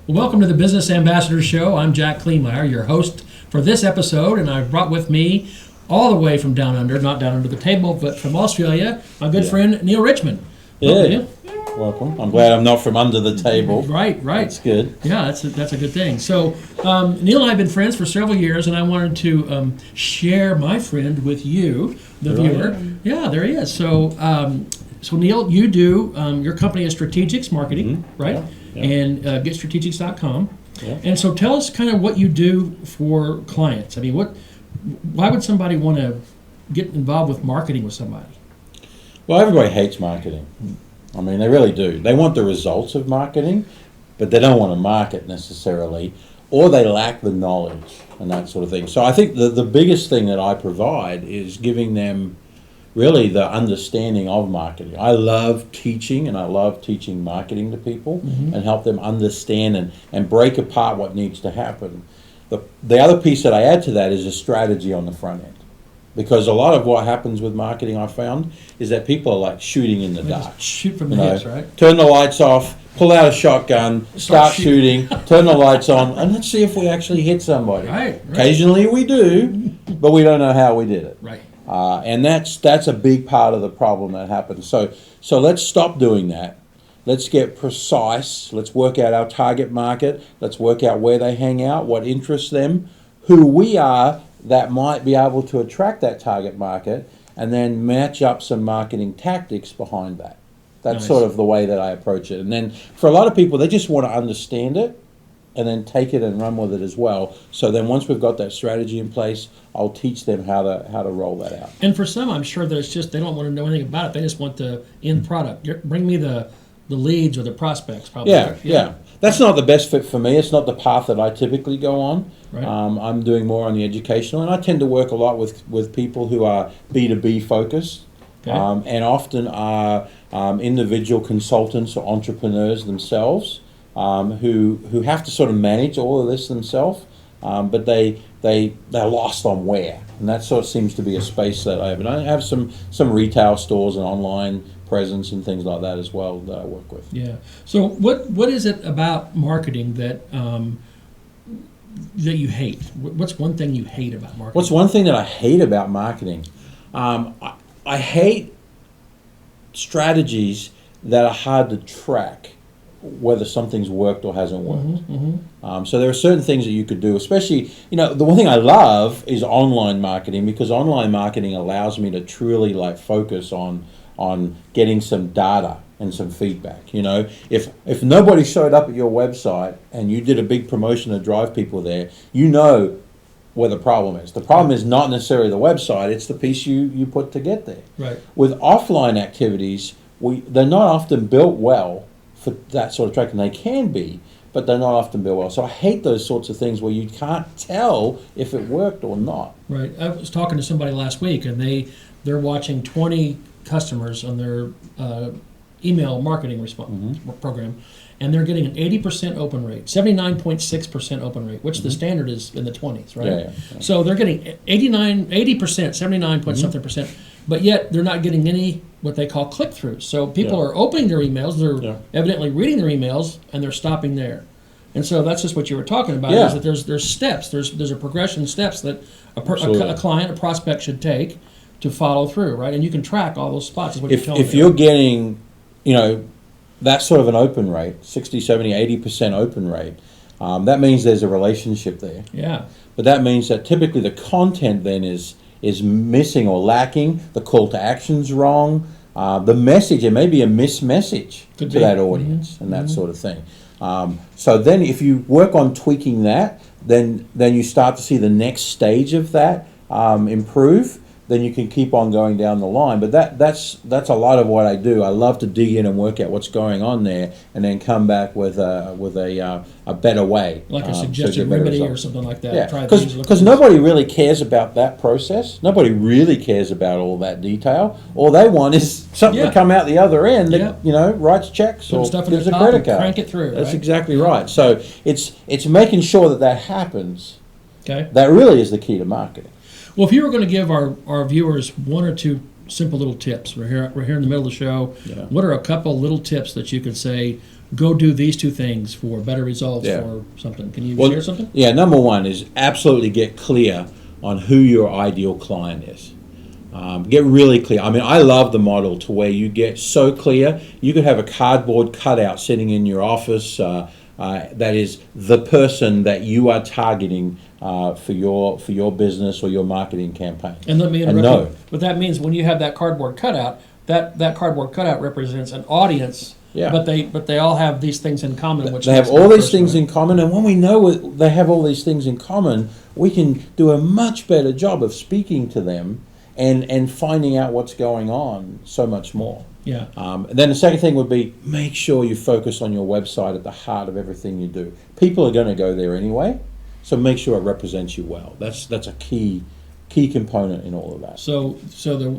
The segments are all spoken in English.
Well, welcome to the Business Ambassador Show. I'm Jack Kleemeyer, your host for this episode, and I've brought with me all the way from down under, not down under the table, but from Australia, my good friend Neil Richmund. Welcome, Neil. Welcome. I'm glad I'm not from under the table. Right. That's good. Yeah, that's a good thing. So, Neil and I have been friends for several years, and I wanted to share my friend with you, the viewer. Yeah, there he is. So, Neil, you do your company is Strategics Marketing, right? Yeah. And getstrategics.com. Yeah. And so, tell us kind of what you do for clients. I mean, why would somebody want to get involved with marketing with somebody? Well, everybody hates marketing. I mean, they really do. They want the results of marketing, but they don't want to market necessarily, or they lack the knowledge and that sort of thing. So I think the biggest thing that I provide is giving them really the understanding of marketing. I love teaching, and I love teaching marketing to people and help them understand and break apart what needs to happen. The other piece that I add to that is a strategy on the front end. Because a lot of what happens with marketing, I found, is that people are like shooting in the dark. Shoot from the hips, right? Turn the lights off, pull out a shotgun, start shooting, turn the lights on, and let's see if we actually hit somebody. Right. Occasionally we do, but we don't know how we did it. Right. And that's a big part of the problem that happens. So let's stop doing that. Let's get precise. Let's work out our target market. Let's work out where they hang out, what interests them, who we are that might be able to attract that target market, and then match up some marketing tactics behind that. That's sort of the way that I approach it. And then for a lot of people, they just want to understand it and then take it and run with it as well. So then once we've got that strategy in place, I'll teach them how to roll that out. And for some, I'm sure that it's just they don't want to know anything about it. They just want the end product. Bring me the leads or the prospects, probably. Yeah. That's not the best fit for me. It's not the path that I typically go on. Right. I'm doing more on the educational, and I tend to work a lot with people who are B2B focused, and often are individual consultants or entrepreneurs themselves, who have to sort of manage all of this themselves, but they're lost on where, and that sort of seems to be a space that I have. And I have some retail stores and online presence and things like that as well that I work with. Yeah. So what is it about marketing that you hate? What's one thing you hate about marketing? What's one thing that I hate about marketing? I hate strategies that are hard to track whether something's worked or hasn't worked. So there are certain things that you could do, especially, the one thing I love is online marketing, because online marketing allows me to truly focus on getting some data and some feedback. If nobody showed up at your website and you did a big promotion to drive people there, where the problem is. The problem is not necessarily the website, it's the piece you put to get there. Right. With offline activities, they're not often built well for that sort of tracking. They can be, but they're not often built well. So I hate those sorts of things where you can't tell if it worked or not. Right. I was talking to somebody last week, and they're watching 20 customers on their email marketing response program, and they're getting an 80% open rate, 79.6% open rate, which the standard is in the 20s, right? Yeah. So they're getting 80%, 79 point something percent, but yet they're not getting any what they call click-throughs. So people are opening their emails, they're evidently reading their emails, and they're stopping there. And so that's just what you were talking about, is that there's steps, there's a progression of steps that a client, a prospect should take to follow through, right? And you can track all those spots. Is what if you're getting, that sort of an open rate, 60, 70, 80% open rate, that means there's a relationship there. Yeah. But that means that typically the content then is missing or lacking, the call to action's wrong, the message, it may be a mismessage to that audience and that sort of thing. So then if you work on tweaking that, then you start to see the next stage of that improve. Then you can keep on going down the line. But that's a lot of what I do. I love to dig in and work out what's going on there, and then come back with a better way, like a suggested remedy or something like that. Yeah, because nobody really cares about that process. Nobody really cares about all that detail. All they want is something to come out the other end that writes checks or gives a credit card. Crank it through. That's exactly right. So it's making sure that happens. Okay. That really is the key to marketing. Well, if you were going to give our viewers one or two simple little tips, we're here in the middle of the show. Yeah. What are a couple little tips that you could say go do these two things for better results Yeah. or something. Can you Well, share something? Yeah, number one is absolutely get clear on who your ideal client is. Get really clear. I mean, I love the model to where you get so clear. You could have a cardboard cutout sitting in your office that is the person that you are targeting for your business or your marketing campaign. And let me And interrupt no. you. But that means when you have that cardboard cutout, that cardboard cutout represents an audience. Yeah. But they all have these things in common. Which They have makes all them these things personal. in common, and when we know they have all these things in common, we can do a much better job of speaking to them and finding out what's going on so much more. Yeah. Then the second thing would be make sure you focus on your website at the heart of everything you do. People are going to go there anyway, so make sure it represents you well. That's a key component in all of that. So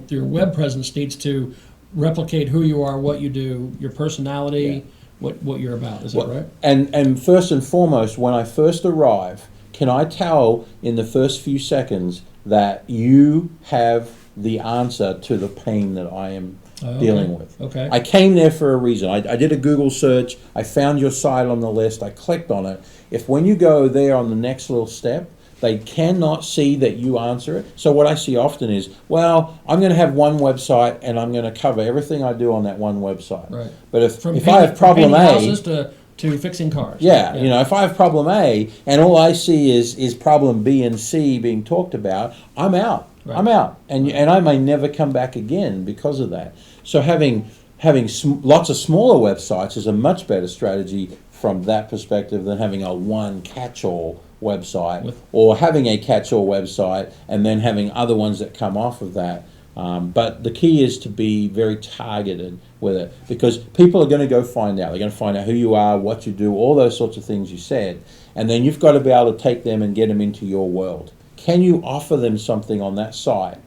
your web presence needs to replicate who you are, what you do, your personality, what you're about. Is that right? And first and foremost, when I first arrive, can I tell in the first few seconds that you have the answer to the pain that I am dealing with? Okay. I came there for a reason. I did a Google search. I found your site on the list. I clicked on it. If when you go there on the next little step, they cannot see that you answer it. So what I see often is, well, I'm going to have one website and I'm going to cover everything I do on that one website. Right. But if I painting- have problem from painting A, houses to fixing cars. yeah, you know, if I have problem A and all I see is problem B and C being talked about, I'm out. Right. I'm out, and I may never come back again because of that. So having lots of smaller websites is a much better strategy from that perspective than having a one catch-all website or having a catch-all website and then having other ones that come off of that. But the key is to be very targeted with it, because people are going to go find out. They're going to find out who you are, what you do, all those sorts of things you said, and then you've got to be able to take them and get them into your world. Can you offer them something on that site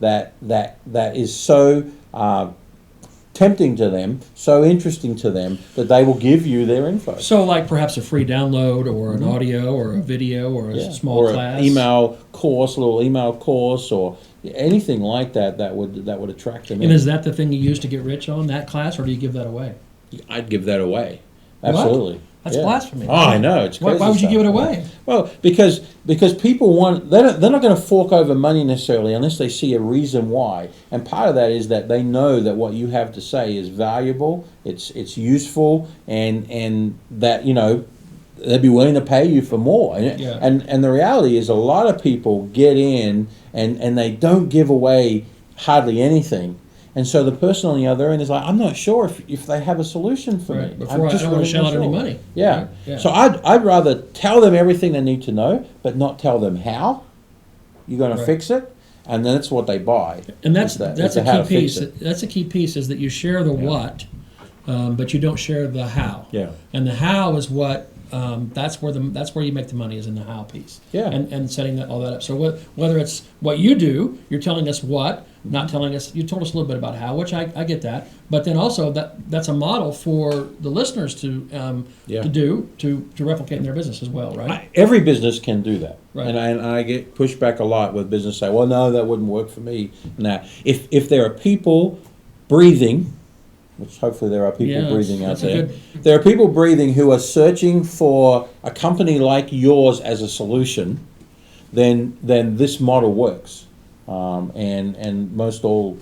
that is so tempting to them, so interesting to them, that they will give you their info? So, like perhaps a free download, or an audio, or a video, or a small or class, an email course, a little email course, or anything like that would attract them. And is that the thing you use to get rich on, that class, or do you give that away? I'd give that away. Absolutely. That's Yeah. blasphemy. Oh, I know. It's Why crazy would you stuff. give it away? Well, because people want, they're not going to fork over money necessarily unless they see a reason why. And part of that is that they know that what you have to say is valuable, it's useful, and that, you know, they'd be willing to pay you for more. And the reality is a lot of people get in and they don't give away hardly anything. And so the person on the other end is like, I'm not sure if they have a solution for me. Before I don't want to shell out any money. Yeah. Right? Yeah. So I'd rather tell them everything they need to know, but not tell them how you're going to fix it, and then that's what they buy. And that's It's a how to key fix piece. it. That's a key piece, is that you share the what, but you don't share the how. Yeah. And the how is what. That's where you make the money, is in the how piece. Yeah. And setting all that up. So whether it's what you do, you're telling us what, not telling us. You told us a little bit about how, which I get that. But then also that's a model for the listeners to replicate in their business as well, right? Every business can do that. Right. And I get pushed back a lot with business say, well, no, that wouldn't work for me. Now, if there are people breathing, which hopefully there are people breathing out there. There are people breathing who are searching for a company like yours as a solution, then this model works. And most all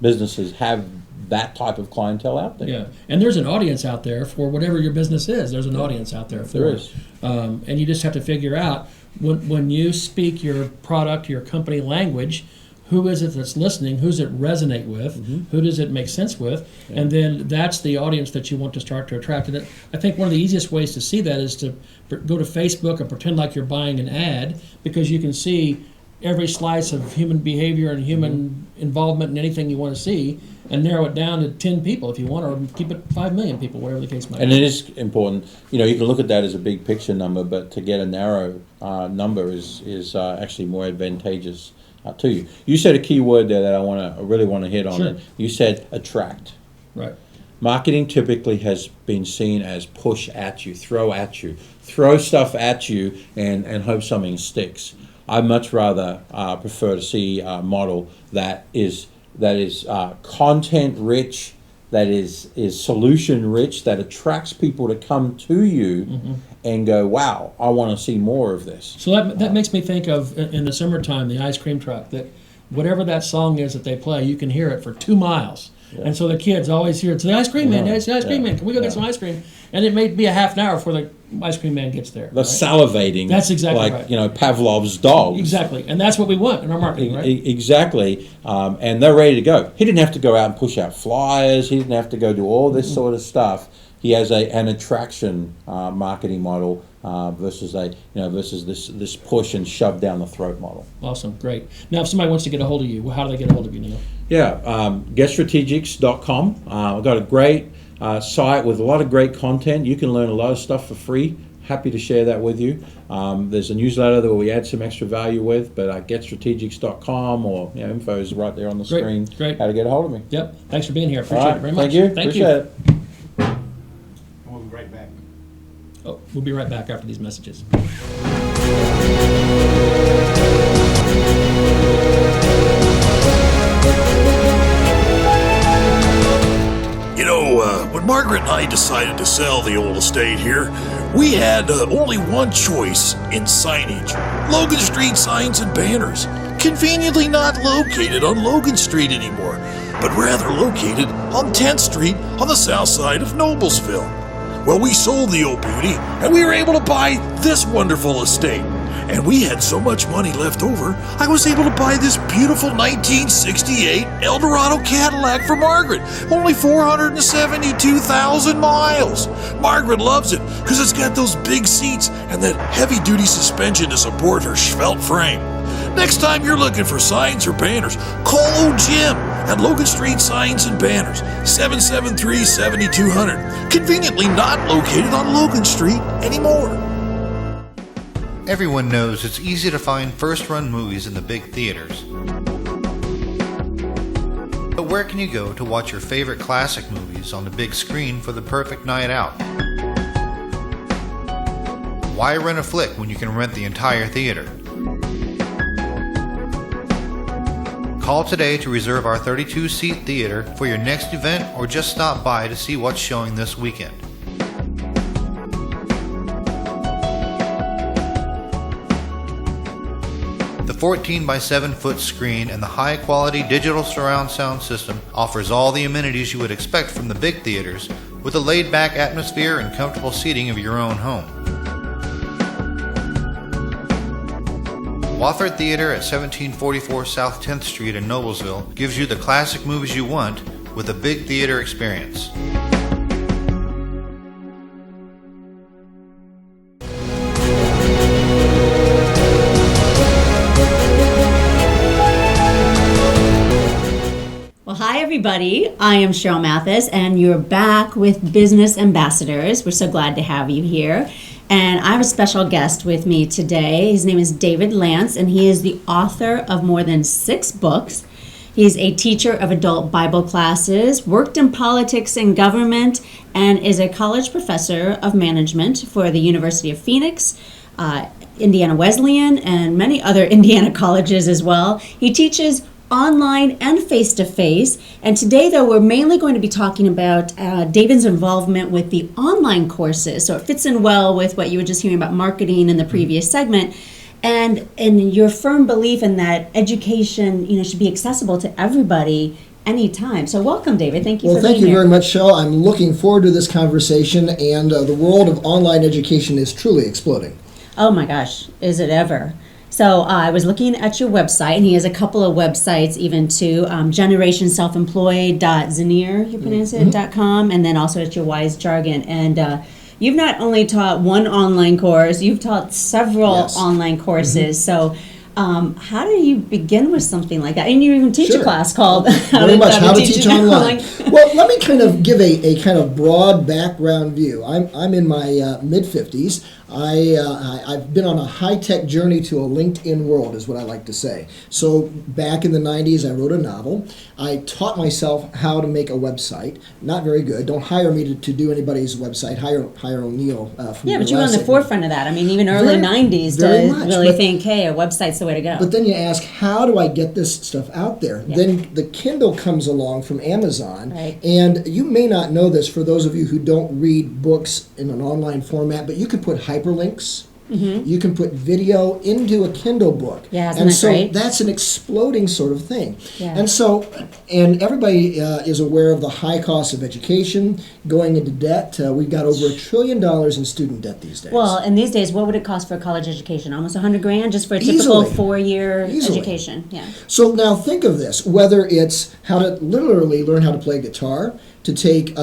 businesses have that type of clientele out there. Yeah, and there's an audience out there for whatever your business is. There's an audience out there for There it. is. And you just have to figure out, when you speak your product, your company language, who is it that's listening? Who does it resonate with? Mm-hmm. Who does it make sense with? Yeah. And then that's the audience that you want to start to attract. And I think one of the easiest ways to see that is to go to Facebook and pretend like you're buying an ad, because you can see every slice of human behavior and human involvement in anything you want to see, and narrow it down to 10 people if you want, or keep it 5 million people, whatever the case might be. And it is important. You know, you can look at that as a big picture number, but to get a narrow number is actually more advantageous to you. You said a key word there that I really want to hit on. Sure. It. You said attract. Right. Marketing typically has been seen as push at you, throw stuff at you, and hope something sticks. I much rather prefer to see a model that is content rich, that is solution rich, that attracts people to come to you and go, wow, I want to see more of this. So that makes me think of, in the summertime, the ice cream truck, that whatever that song is that they play, you can hear it for 2 miles. Yeah. And so the kids always hear, it's the ice cream man, it's the ice cream man, can we go get some ice cream? And it may be a half an hour before the ice cream man gets there. They're salivating. That's exactly like, right. Pavlov's dogs. Exactly, and that's what we want in our marketing, right? Exactly, and they're ready to go. He didn't have to go out and push out flyers. He didn't have to go do all this sort of stuff. He has an attraction marketing model versus this push and shove down the throat model. Awesome, great. Now, if somebody wants to get a hold of you, how do they get a hold of you, Neil? Yeah, getstrategics.com. I've got a great site with a lot of great content. You can learn a lot of stuff for free. Happy to share that with you. There's a newsletter that we add some extra value with, but getstrategics.com or info is right there on the screen. Great. How to get a hold of me. Yep. Thanks for being here. Appreciate it very much. Thank you. Thank Appreciate it. We'll be right back. Oh, we'll be right back after these messages. When Margaret and I decided to sell the old estate here, we had only one choice in signage: Logan Street signs and banners. Conveniently not located on Logan Street anymore, but rather located on 10th Street on the south side of Noblesville. Well, we sold the old beauty, and we were able to buy this wonderful estate. And we had so much money left over, I was able to buy this beautiful 1968 Eldorado Cadillac for Margaret. Only 472,000 miles. Margaret loves it because it's got those big seats and that heavy-duty suspension to support her svelte frame. Next time you're looking for signs or banners, call old Jim at Logan Street Signs and Banners, 773-7200. Conveniently not located on Logan Street anymore. Everyone knows it's easy to find first-run movies in the big theaters. But where can you go to watch your favorite classic movies on the big screen for the perfect night out? Why rent a flick when you can rent the entire theater? Call today to reserve our 32-seat theater for your next event, or just stop by to see what's showing this weekend. The 14 by 7 foot screen and the high quality digital surround sound system offers all the amenities you would expect from the big theaters, with a laid back atmosphere and comfortable seating of your own home. Wofford Theater at 1744 South 10th Street in Noblesville gives you the classic movies you want with a big theater experience. Well, hi everybody. I am Cheryl Mathis, and you're back with Business Ambassadors. We're so glad to have you here. And I have a special guest with me today. His name is David Lance, and he is the author of more than 6 books. He's a teacher of adult Bible classes, worked in politics and government, and is a college professor of management for the University of Phoenix, Indiana Wesleyan, and many other Indiana colleges as well. He teaches online and face-to-face. And today, though, we're mainly going to be talking about David's involvement with the online courses. So it fits in well with what you were just hearing about marketing in the previous segment. And your firm belief in that education, should be accessible to everybody anytime. So welcome, David. Thank you for being here. Well, thank you very much, Cheryl. I'm looking forward to this conversation, and the world of online education is truly exploding. Oh my gosh, is it ever? So I was looking at your website, and he has a couple of websites even too, generationselfemployed.zanier, you pronounce it, .com, and then also at your Wise Jargon. And you've not only taught one online course, you've taught several online courses. So how do you begin with something like that? And you even teach a class called How to Teach Online. Well, let me kind of give a kind of broad background view. I'm in my mid-50s. I've been on a high-tech journey to a LinkedIn world, is what I like to say. So back in the 90s, I wrote a novel. I taught myself how to make a website. Not very good. Don't hire me to do anybody's website. Hire O'Neill from but you were on the forefront of that. I mean, even early 90s to really think, hey, a website's the the way to go. But then you ask, how do I get this stuff out there? Yeah. Then the Kindle comes along from Amazon, Right. and you may not know this for those of you who don't read books in an online format, but you can put hyperlinks. You can put video into a Kindle book. Yeah, isn't and that so great? that's an exploding sort of thing. Yeah. And so, and everybody is aware of the high cost of education, going into debt. We've got over $1 trillion in student debt these days. Well, and these days, what would it cost for a college education? Almost $100,000 just for a typical Easily. 4-year Easily. education. Yeah. So now think of this, whether it's how to literally learn how to play guitar, to take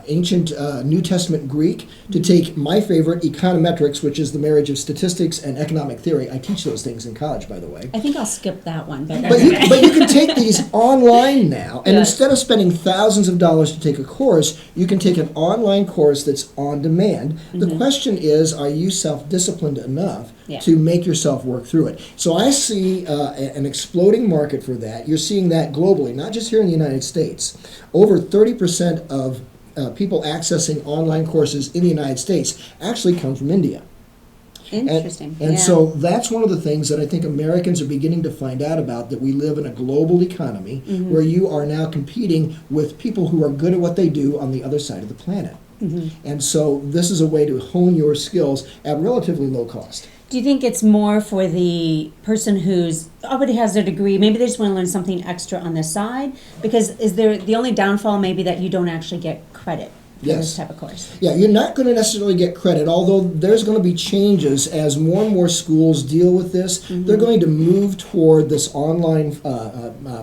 ancient New Testament Greek, to take my favorite, econometrics, which is the marriage of statistics and economic theory. I teach those things in college, by the way. I think I'll skip that one. But But you can take these online now, and Yeah. instead of spending thousands of dollars to take a course, you can take an online course that's on demand. The question is, are you self-disciplined enough Yeah. to make yourself work through it? So I see an exploding market for that. You're seeing that globally, not just here in the United States. Over 30% of people accessing online courses in the United States actually come from India. Interesting. And Yeah. so that's one of the things that I think Americans are beginning to find out about, that we live in a global economy Mm-hmm. where you are now competing with people who are good at what they do on the other side of the planet. Mm-hmm. And so this is a way to hone your skills at relatively low cost. Do you think it's more for the person who's already has their degree? Maybe they just want to learn something extra on the side? Because is there the only downfall maybe that you don't actually get credit for Yes. this type of course? Yeah, you're not going to necessarily get credit, although there's going to be changes as more and more schools deal with this. They're going to move toward this online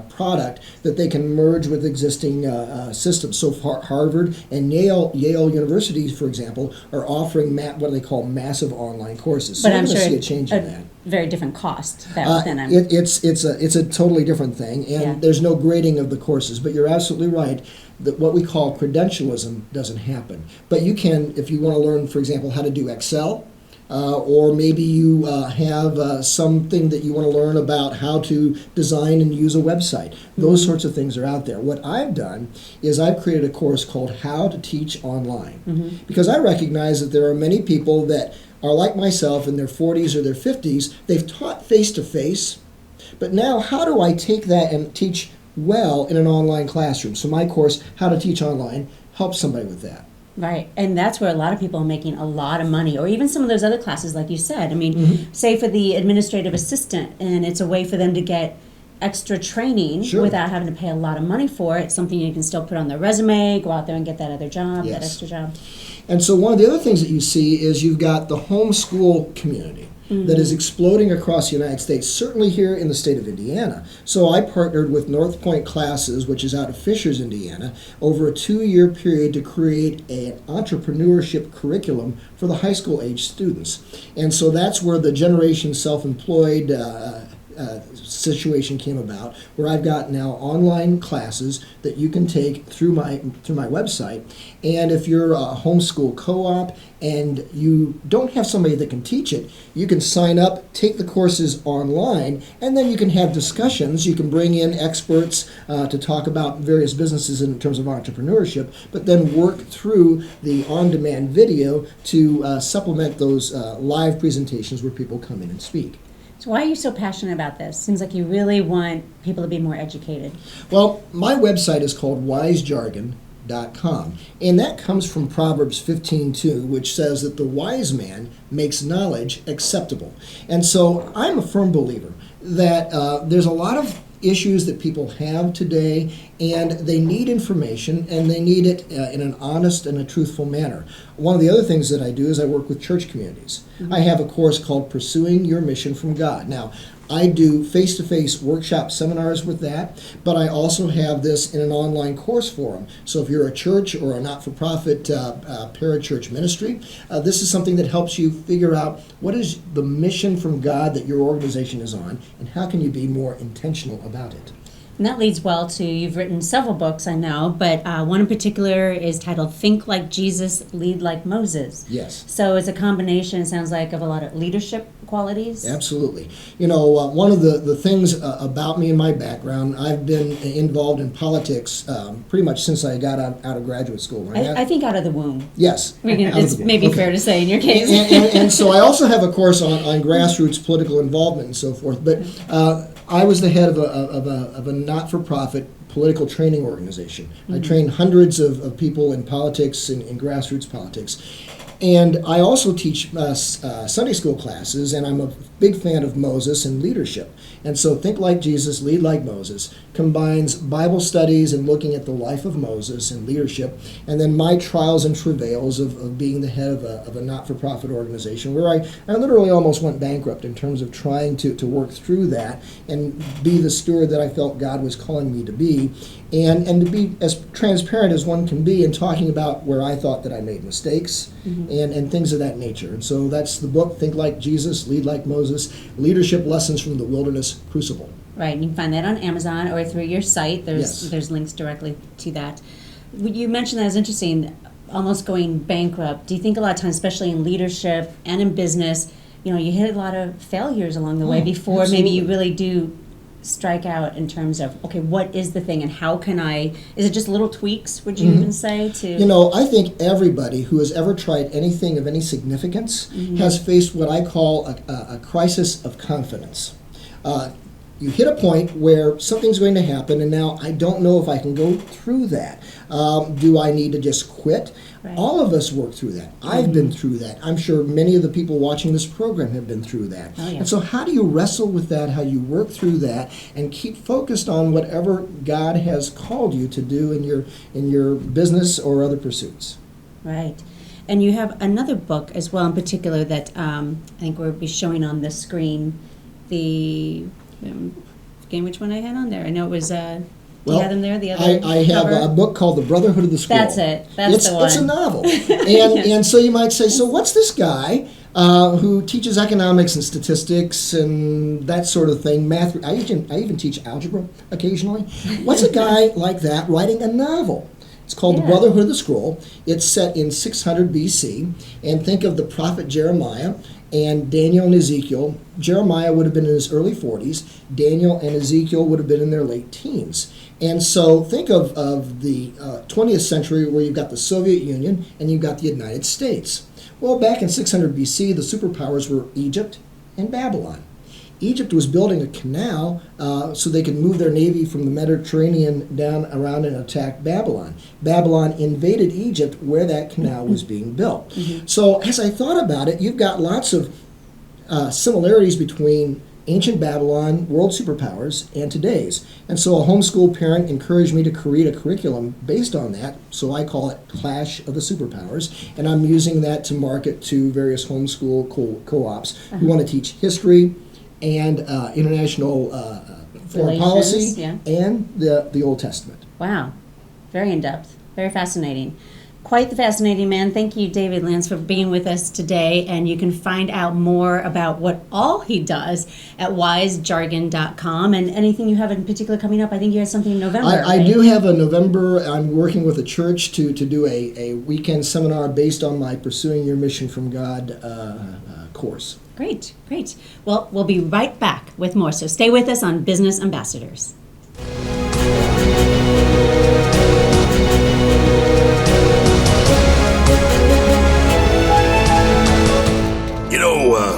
product that they can merge with existing systems. So Harvard and Yale Universities, for example, are offering what they call massive online courses. So But we're I'm going to sure see a change in that. very different cost that then I'm It's a totally different thing, and Yeah. there's no grading of the courses. But you're absolutely right that what we call credentialism doesn't happen. But you can, if you want to learn, for example, how to do Excel, or maybe you have something that you want to learn about how to design and use a website. Those sorts of things are out there. What I've done is I've created a course called How to Teach Online, because I recognize that there are many people that are like myself in their 40s or their 50s. They've taught face-to-face, but now how do I take that and teach well in an online classroom? So my course, How to Teach Online, helps somebody with that. Right, and that's where a lot of people are making a lot of money, or even some of those other classes, like you said. I mean, say for the administrative assistant, and it's a way for them to get extra training Sure. without having to pay a lot of money for it. Something you can still put on their resume, go out there and get that other job, that Yes. extra job. And so one of the other things that you see is you've got the homeschool community that is exploding across the United States, certainly here in the state of Indiana. So I partnered with North Point Classes, which is out of Fishers, Indiana, over a 2-year period to create an entrepreneurship curriculum for the high school age students. And so that's where the Generation Self-Employed situation came about, where I've got now online classes that you can take through my website. And if you're a homeschool co-op and you don't have somebody that can teach it, you can sign up, take the courses online, and then you can have discussions. You can bring in experts to talk about various businesses in terms of entrepreneurship, but then work through the on-demand video to supplement those live presentations where people come in and speak. So why are you so passionate about this? Seems like you really want people to be more educated. Well, my website is called wisejargon.com, and that comes from Proverbs 15:2, which says that the wise man makes knowledge acceptable. And so I'm a firm believer that there's a lot of issues that people have today, and they need information, and they need it in an honest and a truthful manner. One of the other things that I do is I work with church communities. I have a course called Pursuing Your Mission from God. Now, I do face-to-face workshop seminars with that, but I also have this in an online course forum. So if you're a church or a not-for-profit parachurch ministry, this is something that helps you figure out what is the mission from God that your organization is on, and how can you be more intentional about it. And that leads well to, you've written several books, I know, but one in particular is titled Think Like Jesus, Lead Like Moses. Yes. So it's a combination, it sounds like, of a lot of leadership qualities. Absolutely. You know, one of the things about me and my background, I've been involved in politics pretty much since I got out of graduate school. Right? I think out of the womb. Yes. It's maybe fair to say in your case. And so I also have a course on grassroots political involvement and so forth. But I was the head of a not-for-profit political training organization. I trained hundreds of people in politics and in grassroots politics. And I also teach Sunday school classes, and I'm a big fan of Moses and leadership. And so Think Like Jesus, Lead Like Moses combines Bible studies and looking at the life of Moses and leadership, and then my trials and travails of being the head of a not-for-profit organization where I literally almost went bankrupt in terms of trying to work through that and be the steward that I felt God was calling me to be, and to be as transparent as one can be in talking about where I thought that I made mistakes and things of that nature. And so that's the book, Think Like Jesus, Lead Like Moses, Leadership Lessons from the Wilderness Crucible. Right, and you can find that on Amazon or through your site. Yes. There's links directly to that. You mentioned that as interesting, almost going bankrupt. Do you think a lot of times, especially in leadership and in business, you hit a lot of failures along the way before maybe you really do strike out in terms of, okay, what is the thing and how can is it just little tweaks, would you even say, to... I think everybody who has ever tried anything of any significance has faced what I call a crisis of confidence. You hit a point where something's going to happen, and now I don't know if I can go through that. Do I need to just quit? Right. All of us work through that. I've been through that. I'm sure many of the people watching this program have been through that. Oh, yeah. And so how do you wrestle with that, how you work through that, and keep focused on whatever God has called you to do in your business or other pursuits? Right. And you have another book as well in particular that I think we'll be showing on the screen. Forgetting which one I had on there. I know it was... Do you have them there? The other I have cover? a book called The Brotherhood of the Scroll. That's it. That's the one. It's a novel. and so you might say, so what's this guy who teaches economics and statistics and that sort of thing, math? I even teach algebra occasionally. What's a guy like that writing a novel? It's called The Brotherhood of the Scroll. It's set in 600 BC. And think of the prophet Jeremiah and Daniel and Ezekiel. Jeremiah would have been in his early 40s. Daniel and Ezekiel would have been in their late teens. And so think of the 20th century where you've got the Soviet Union and you've got the United States. Well, back in 600 BC, the superpowers were Egypt and Babylon. Egypt was building a canal so they could move their navy from the Mediterranean down around and attack Babylon. Babylon invaded Egypt where that canal was being built. So as I thought about it, you've got lots of similarities between ancient Babylon, world superpowers, and today's. And so a homeschool parent encouraged me to create a curriculum based on that, so I call it Clash of the Superpowers, and I'm using that to market to various homeschool co-ops who want to teach history and international foreign policy and the Old Testament. Wow. Very in-depth. Very fascinating. Quite the fascinating man. Thank you, David Lance, for being with us today. And you can find out more about what all he does at wisejargon.com. And anything you have in particular coming up? I think you had something in November. I do have a November. I'm working with a church to do a weekend seminar based on my Pursuing Your Mission from God course. Great, great. Well, we'll be right back with more. So stay with us on Business Ambassadors.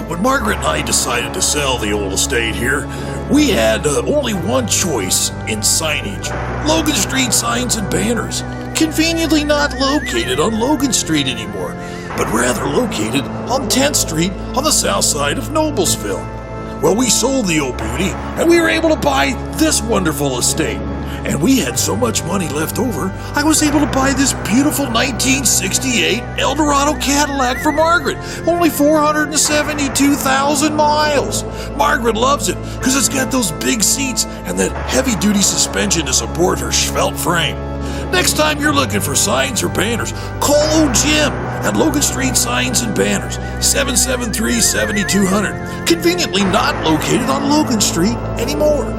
When Margaret and I decided to sell the old estate here, we had only one choice in signage: Logan Street signs and banners. Conveniently not located on Logan Street anymore, but rather located on 10th Street on the south side of Noblesville. Well, we sold the old beauty, and we were able to buy this wonderful estate. And we had so much money left over, I was able to buy this beautiful 1968 Eldorado Cadillac for Margaret. Only 472,000 miles. Margaret loves it because it's got those big seats and that heavy-duty suspension to support her svelte frame. Next time you're looking for signs or banners, call old Jim at Logan Street Signs and Banners, 773-7200. Conveniently not located on Logan Street anymore.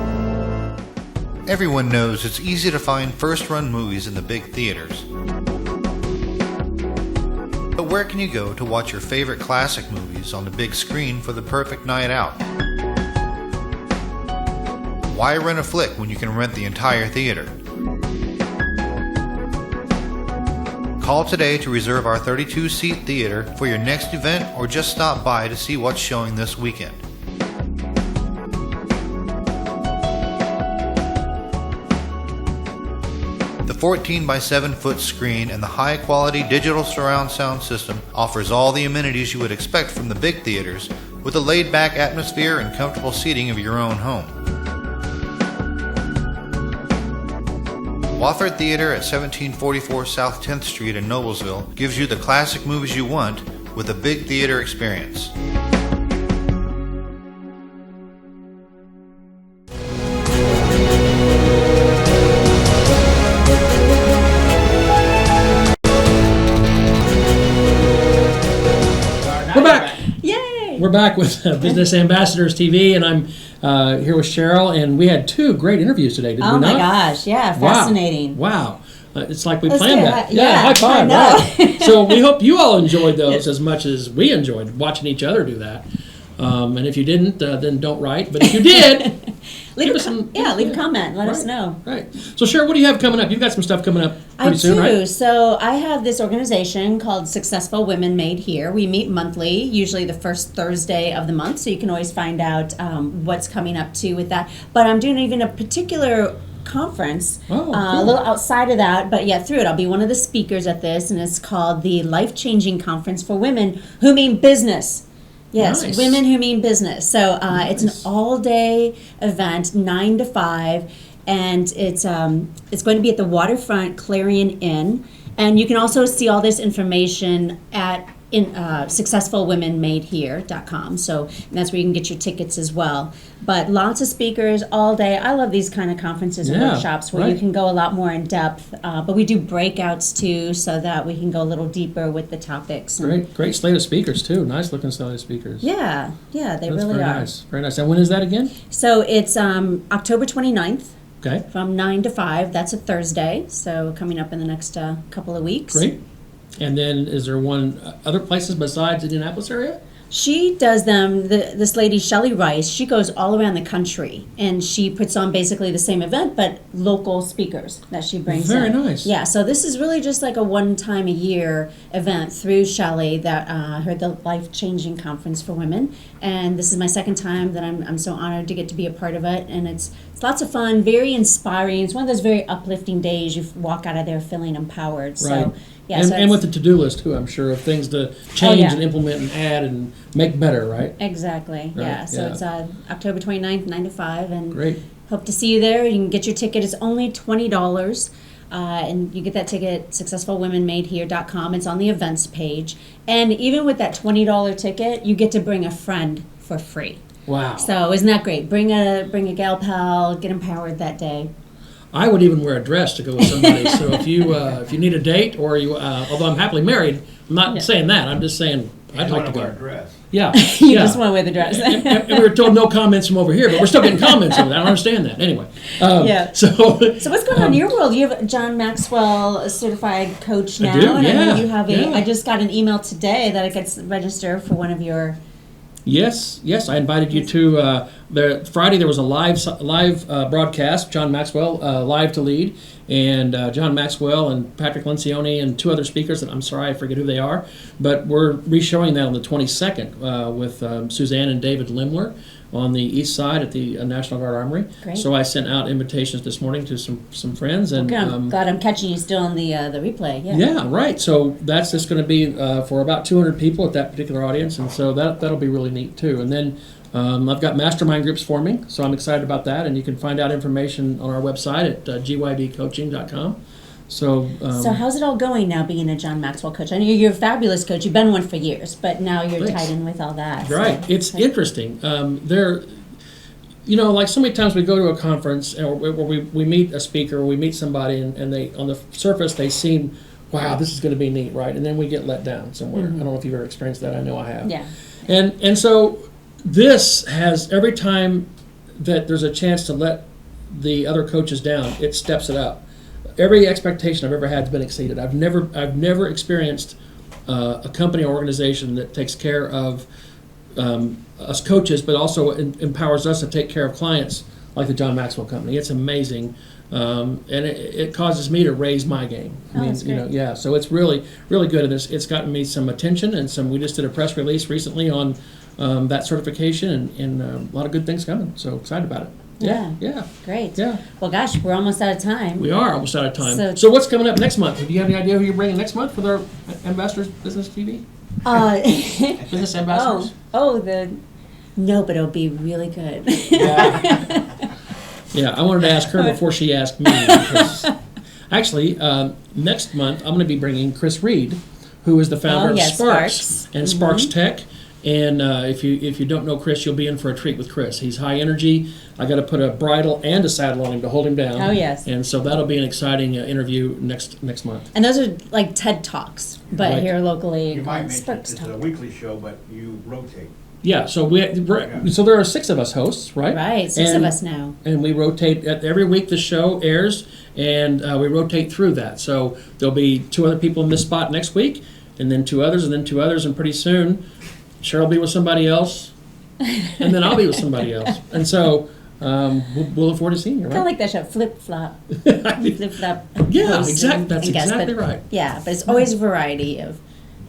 Everyone knows it's easy to find first-run movies in the big theaters. But where can you go to watch your favorite classic movies on the big screen for the perfect night out? Why rent a flick when you can rent the entire theater? Call today to reserve our 32-seat theater for your next event, or just stop by to see what's showing this weekend. The 14 by 7 foot screen and the high quality digital surround sound system offers all the amenities you would expect from the big theaters, with a laid back atmosphere and comfortable seating of your own home. Wofford Theater at 1744 South 10th Street in Noblesville gives you the classic movies you want with a big theater experience. We're back. Yay! We're back with Business Ambassadors TV, and I'm here with Cheryl, and we had 2 great interviews today, did we Oh not? my gosh, yeah, fascinating. Wow. It's like we Let's planned do that. it. Yeah, high five. I know. Right. So we hope you all enjoyed those as much as we enjoyed watching each other do that. And if you didn't, then don't write. But if you did, leave us some. a comment. Let us know. Right. So, Cheryl, what do you have coming up? You've got some stuff coming up I pretty soon, do. right? So I have this organization called Successful Women Made Here. We meet monthly, usually the first Thursday of the month, so you can always find out what's coming up too with that. But I'm doing even a particular conference, Oh, a cool. little outside of that, but yeah, through it. I'll be one of the speakers at this, and it's called the Life Changing Conference for Women Who Mean Business. Yes, Nice. women who mean business. So it's Nice. an all-day event, 9 to 5, and it's going to be at the Waterfront Clarion Inn. And you can also see all this information at successfulwomenmadehere.com. So that's where you can get your tickets as well. But lots of speakers all day. I love these kind of conferences and Yeah, workshops where you right. can go a lot more in depth. But we do breakouts too, so that we can go a little deeper with the topics. And Great slate of speakers, too. Nice looking slate of speakers. yeah, they That's really very are. nice. Very nice. And when is that again? So it's October 29th Okay. from 9 to 5. That's a Thursday, so coming up in the next couple of weeks. Great. And then is there one other places besides Indianapolis area? She does them, this lady, Shelley Rice, she goes all around the country, and she puts on basically the same event, but local speakers that she brings Very in. nice. Yeah, so this is really just like a one-time-a-year event through Shelley, that the life-changing conference for women. And this is my second time that I'm so honored to get to be a part of it, and it's lots of fun, very inspiring. It's one of those very uplifting days. You walk out of there feeling empowered. Right. So, yeah, and, so and it's- with the to-do list, too, I'm sure, of things to change yeah. and implement and add and make better, right? Exactly, Right, yeah. So yeah. it's October 29th, 9 to 5, and Great. hope to see you there. You can get your ticket. It's only $20, and you get that ticket at successfulwomenmadehere.com. It's on the events page. And even with that $20 ticket, you get to bring a friend for free. Wow. So isn't that great? Bring a gal pal, get empowered that day. I would even wear a dress to go with somebody. So if you need a date, or you, although I'm happily married, I'm not saying that. I'm just saying I'd like to wear a go. dress. Yeah. You yeah. just want to wear the dress. and we were told no comments from over here, but we're still getting comments over that. I don't understand that. Anyway. Yeah. So So what's going on in your world? You have John Maxwell, a certified coach now. I do, and yeah, you have yeah. I just got an email today that I could register for one of your. Yes, I invited you to the Friday. There was a live broadcast. John Maxwell live to lead, and John Maxwell and Patrick Lencioni and 2 other speakers that I'm sorry I forget who they are, but we're re-showing that on the 22nd with Suzanne and David Limler on the east side at the National Guard Armory. Great. So I sent out invitations this morning to some friends, and Okay, I'm glad I'm catching you still on the replay. Yeah. yeah, right. So that's just going to be for about 200 people at that particular audience, and so that'll be really neat too. And then I've got mastermind groups forming, so I'm excited about that. And you can find out information on our website at gybcoaching.com. So how's it all going now, being a John Maxwell coach? I know you're a fabulous coach. You've been one for years, but now you're Thanks. tied in with all that. right, it's interesting. Like so many times we go to a conference or we meet a speaker, or we meet somebody, and they on the surface they seem, wow, this is going to be neat, right? And then we get let down somewhere. I don't know if you've ever experienced that. I know I have. Yeah. And so this has, every time that there's a chance to let the other coaches down, it steps it up. Every expectation I've ever had has been exceeded. I've never experienced a company or organization that takes care of us coaches, but also empowers us to take care of clients like the John Maxwell Company. It's amazing, and it causes me to raise my game. That's great. Yeah. So it's really, really good, and it's gotten me some attention and some. We just did a press release recently on that certification, and a lot of good things coming. So excited about it. Yeah. Great. Yeah. Well, gosh, we're almost out of time. We are almost out of time. So- So what's coming up next month? Do you have any idea who you're bringing next month for their Ambassadors Business TV? Business Ambassadors? No, but it'll be really good. Yeah, I wanted to ask her before she asked me. Because actually, next month I'm going to be bringing Chris Reed, who is the founder of Sparks and Sparks Tech. And if you don't know Chris, you'll be in for a treat with Chris. He's high energy. I got to put a bridle and a saddle on him to hold him down. Oh, yes. And so that'll be an exciting interview next month. And those are like TED Talks, but Right. here locally You might called mention Sparks it's Talk. a weekly show, but you rotate. Yeah, so so there are 6 of us hosts, right? Right, 6 of us now. And we rotate every week. The show airs, and we rotate through that. So there'll be 2 other people in this spot next week, and then 2 others, and then 2 others, and pretty soon Cheryl will be with somebody else, and then I'll be with somebody else. And so we'll look forward to seeing you, Kind of right? like that show, Flip Flop. Flip Flop. Yeah, hosts exactly. That's and guests, exactly but- right. Yeah, but it's always a variety of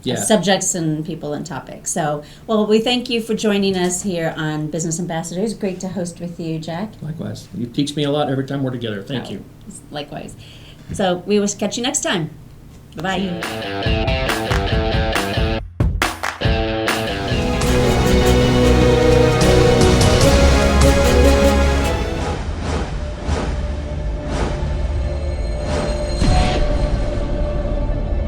Yeah. subjects and people and topics. So, well, we thank you for joining us here on Business Ambassadors. Great to host with you, Jack. Likewise. You teach me a lot every time we're together. Thank you. Likewise. So we will catch you next time. Bye-bye.